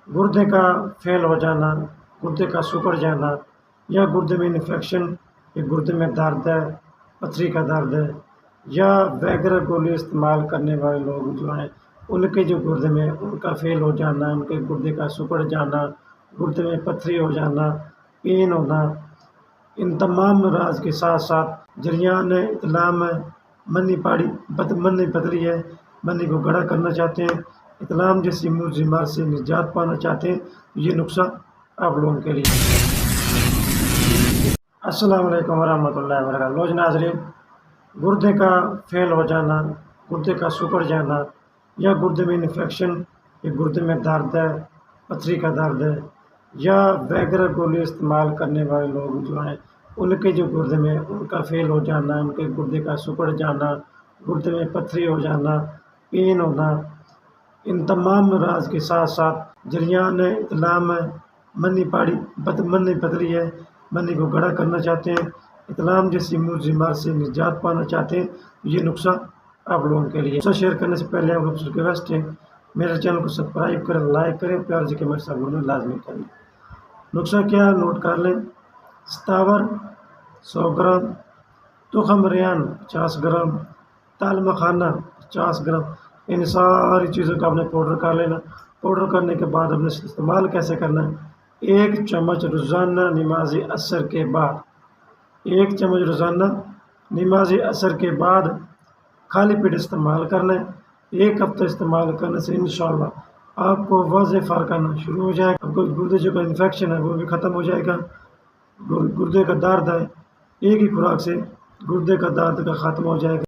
गुर्दे का फेल हो जाना, गुर्दे का सिकुड़ जाना या गुर्दे में इन्फेक्शन या गुर्दे में दर्द है, पथरी का दर्द है या वगैरह गोली इस्तेमाल करने वाले लोग जो हैं उनके जो गुर्दे में उनका फेल हो जाना, उनके गुर्दे का सिकुड़ जाना, गुर्दे में पथरी हो जाना, पेन होना, इन तमाम अमराज के साथ साथ जरियान है, इतलाम है, मनी पतली है, मनी को गड़ा करना चाहते हैं, इतलाम जैसी बीमारी से निजात पाना चाहते हैं, तो ये नुस्खा आप लोगों के लिए। अस्सलाम वालेकुम वरहमतुल्लाहि वबरकातुहू। लोज नाज़रीन, गुर्दे का फेल हो जाना, गुर्दे का सिकुड़ जाना या गुर्दे में इन्फेक्शन या गुर्दे में दर्द है, पथरी का दर्द है या वगैरह गोली इस्तेमाल करने वाले लोग जो हैं उनके जो गुर्दे में उनका फेल हो जाना, उनके गुर्दे का सिकुड़ जाना, गुर्दे में पथरी हो जाना, पेन होना, इन तमाम अमराज के साथ साथ जरियान है, इतलाम है, मनी पतली है, मनी को गड़ा करना चाहते हैं, इतलाम जैसी बीमारी से निजात पाना चाहते हैं, तो ये नुस्खा आप लोगों के लिए। नुस्खा शेयर करने से पहले आप लोग से रिक्वेस्ट है मेरे चैनल को सब्सक्राइब करें, लाइक करें, प्यार से कमेंट सब लाजमी करें। नुस्खा क्या नोट कर लें। सतावर 100 ग्राम, तुखम रेहान 50 ग्राम, ताल मखाना 50 ग्राम, इन सारी चीज़ों का आपने पाउडर कर लेना। पाउडर करने के बाद आपने इस्तेमाल कैसे करना है, 1 चम्मच रोज़ाना नमाज असर के बाद, 1 चम्मच रोज़ाना नमाज असर के बाद खाली पेट इस्तेमाल करना है। 1 हफ्ता इस्तेमाल करने से इंशाअल्लाह आपको वाज़ेह फ़र्क आना शुरू हो जाएगा। आपको गुर्दे जो का इन्फेक्शन है वो भी ख़त्म हो जाएगा। गुर्दे का दर्द है, एक ही खुराक से गुर्दे का दर्द का ख़त्म हो जाएगा।